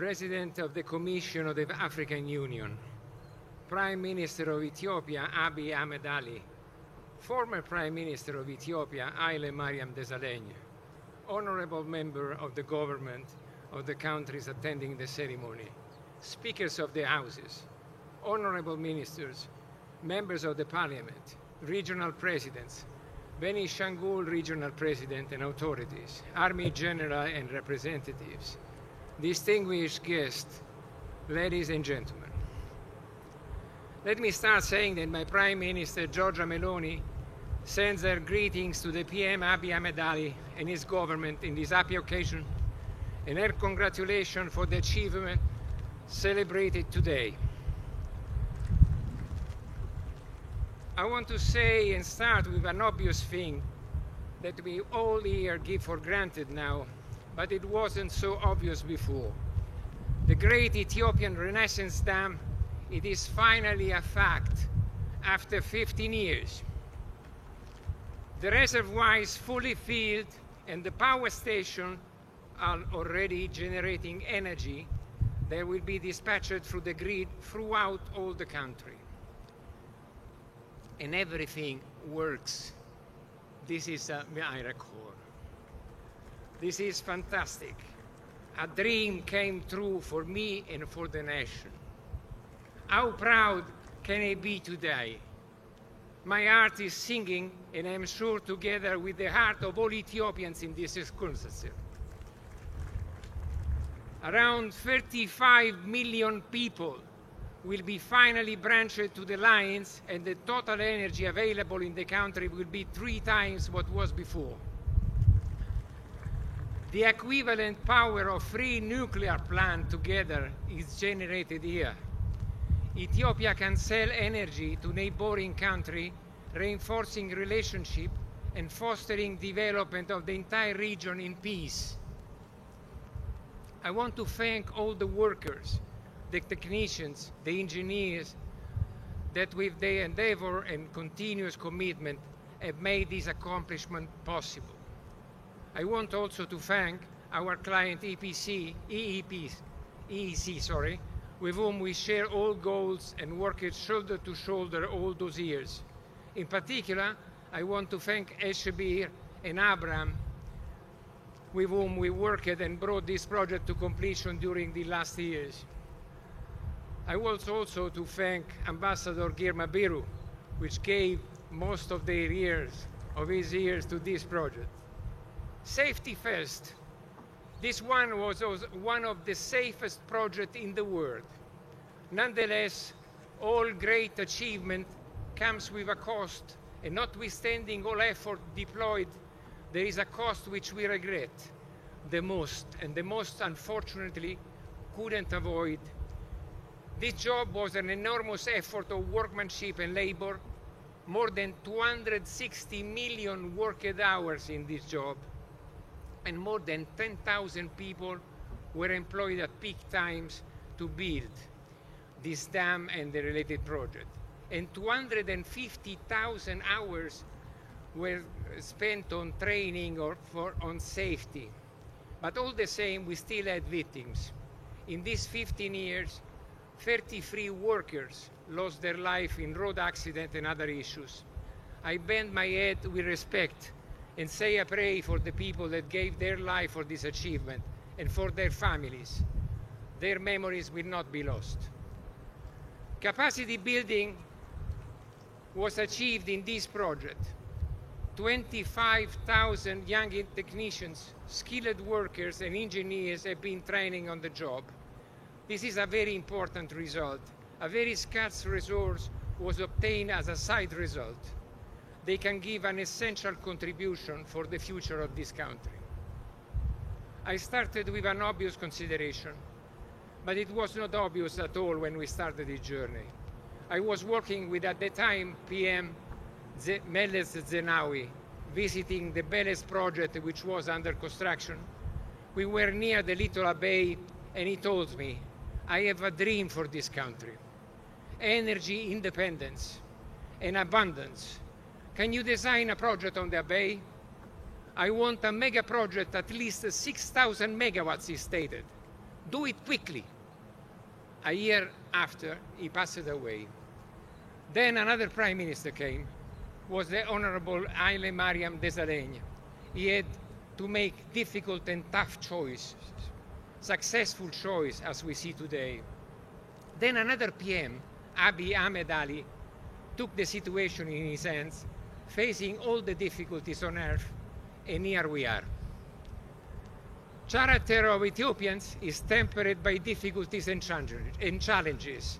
President of the Commission of the African Union, Prime Minister of Ethiopia, Abiy Ahmed Ali, former Prime Minister of Ethiopia, Haile Mariam Desalegn, honorable member of the government of the countries attending the ceremony, speakers of the houses, honorable ministers, members of the parliament, regional presidents, Beni Shangul regional president and authorities, army general and representatives, distinguished guests, ladies and gentlemen. Let me start saying that my Prime Minister, Giorgia Meloni, sends her greetings to the PM Abiy Ahmed Ali and his government in this happy occasion, and her congratulations for the achievement celebrated today. I want to say and start with an obvious thing that we all here give for granted now, but it wasn't so obvious before. The great Ethiopian Renaissance Dam, it is finally a fact after 15 years. The reservoir is fully filled and the power station are already generating energy that will be dispatched through the grid throughout all the country. And everything works. This is a miracle. This is fantastic. A dream came true for me and for the nation. How proud can I be today? My heart is singing, and I'm sure together with the heart of all Ethiopians in this circumstance. Around 35 million people will be finally branched to the lines, and the total energy available in the country will be 3 times what was before. The equivalent power of 3 nuclear plants together is generated here. Ethiopia can sell energy to neighboring countries, reinforcing relationship and fostering development of the entire region in peace. I want to thank all the workers, the technicians, the engineers that with their endeavor and continuous commitment have made this accomplishment possible. I want also to thank our client EEC, with whom we share all goals and worked shoulder to shoulder all those years. In particular, I want to thank Eshbir and Abraham, with whom we worked and brought this project to completion during the last years. I want also to thank Ambassador Girma Biru, which gave most of his years to this project. Safety first. This one was one of the safest projects in the world. Nonetheless, all great achievement comes with a cost, and notwithstanding all effort deployed, there is a cost which we regret the most, and the most unfortunately couldn't avoid. This job was an enormous effort of workmanship and labor, more than 260 million worked hours in this job, and more than 10,000 people were employed at peak times to build this dam and the related project. And 250,000 hours were spent on training or on safety. But all the same, we still had victims. In these 15 years, 33 workers lost their life in road accidents and other issues. I bend my head with respect and say I pray for the people that gave their life for this achievement and for their families. Their memories will not be lost. Capacity building was achieved in this project. 25,000 young technicians, skilled workers and engineers have been training on the job. This is a very important result. A very scarce resource was obtained as a side result. They can give an essential contribution for the future of this country. I started with an obvious consideration, but it was not obvious at all when we started the journey. I was working with, at the time, PM Meles Zenawi, visiting the Beles project, which was under construction. We were near the Little Bay, and he told me, I have a dream for this country. Energy independence and abundance. Can you design a project on the bay? I want a mega project, at least 6,000 megawatts, he stated. Do it quickly. A year after, he passed away. Then another prime minister came, was the Honorable Haile Mariam Desalegn. He had to make difficult and tough choices, successful choice as we see today. Then another PM, Abiy Ahmed Ali, took the situation in his hands, facing all the difficulties on earth, and here we are. Character of Ethiopians is tempered by difficulties and challenges.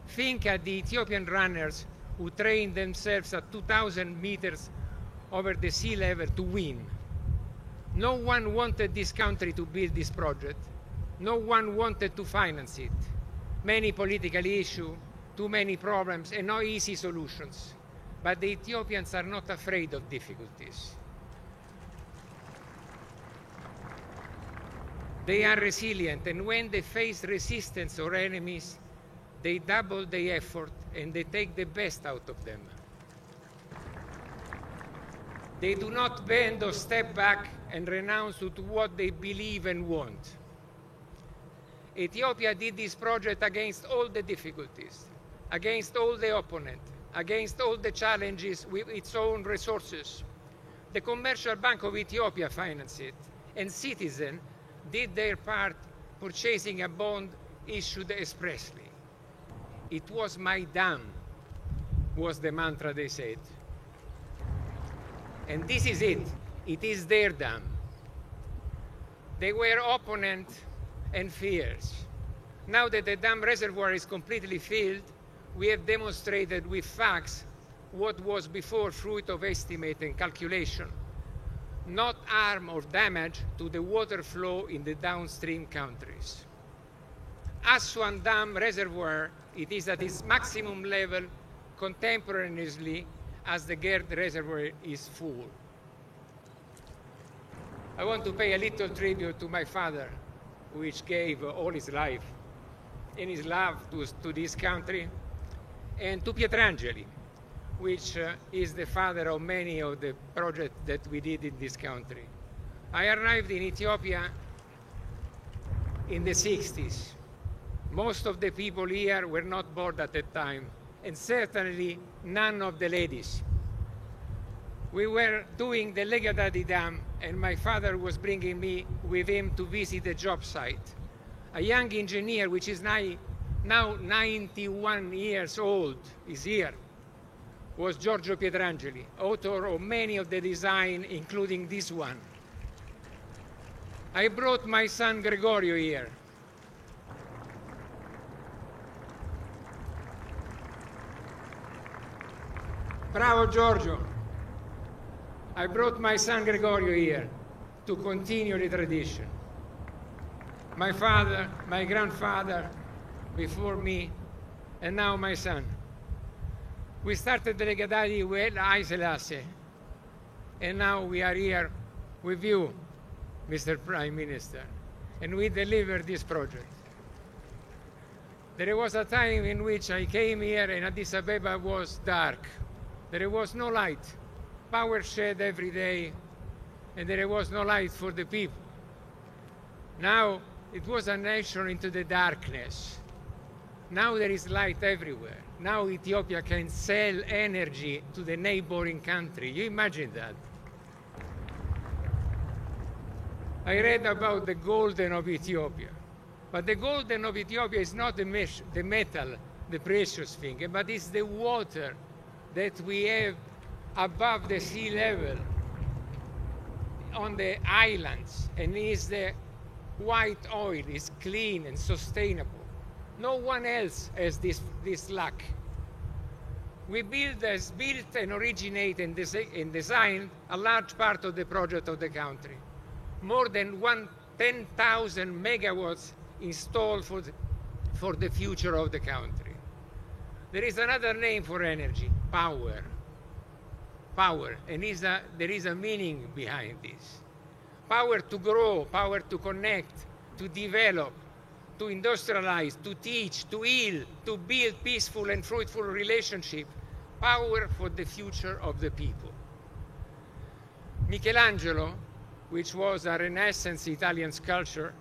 Think at the Ethiopian runners who trained themselves at 2,000 meters over the sea level to win. No one wanted this country to build this project. No one wanted to finance it. Many political issues, too many problems, and no easy solutions. But the Ethiopians are not afraid of difficulties. They are resilient, and when they face resistance or enemies, they double the effort and they take the best out of them. They do not bend or step back and renounce to what they believe and want. Ethiopia did this project against all the difficulties, against all the opponents, against all the challenges with its own resources. The Commercial Bank of Ethiopia financed it, and citizens did their part purchasing a bond issued expressly. It was my dam, was the mantra they said. And this is it. It is their dam. They were opponents and fears. Now that the dam reservoir is completely filled, we have demonstrated with facts what was before fruit of estimate and calculation, not harm or damage to the water flow in the downstream countries. Aswan Dam Reservoir, it is at its maximum level contemporaneously as the Gerd Reservoir is full. I want to pay a little tribute to my father, which gave all his life and his love to this country, and to Pietrangeli, which is the father of many of the projects that we did in this country. I arrived in Ethiopia in the 60s. Most of the people here were not born at that time, and certainly none of the ladies. We were doing the Legadadi Dam, and my father was bringing me with him to visit the job site. A young engineer, which is now 91 years old, is here, was Giorgio Pietrangeli, author of many of the design, including this one. I brought my son Gregorio here. Bravo, Giorgio. I brought my son Gregorio here to continue the tradition. My father, my grandfather, before me, and now my son. We started the Legadadi with Haile Selassie, and now we are here with you, Mr. Prime Minister, and we delivered this project. There was a time in which I came here and Addis Ababa was dark. There was no light, power shed every day, and there was no light for the people. Now it was a nation into the darkness. Now there is light everywhere. Now Ethiopia can sell energy to the neighboring country. You imagine that? I read about the golden of Ethiopia. But the golden of Ethiopia is not the metal, the precious thing, but it's the water that we have above the sea level on the islands, and is the white oil, is clean and sustainable. No one else has this luck. We built and originate and design a large part of the project of the country. More than 10,000 megawatts installed for the future of the country. There is another name for energy, power. Power, and there is a meaning behind this. Power to grow, power to connect, to develop, to industrialize, to teach, to heal, to build peaceful and fruitful relationships. Power for the future of the people. Michelangelo, which was a Renaissance Italian sculptor,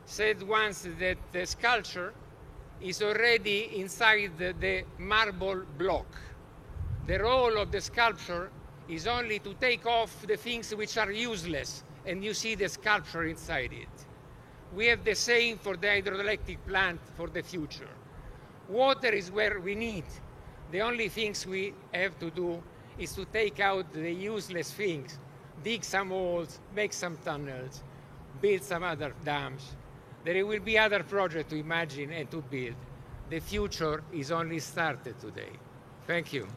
said once that the sculpture is already inside the marble block. The role of the sculpture is only to take off the things which are useless, and you see the sculpture inside it. We have the same for the hydroelectric plant for the future. Water is where we need. The only things we have to do is to take out the useless things, dig some holes, make some tunnels, build some other dams. There will be other projects to imagine and to build. The future is only started today. Thank you.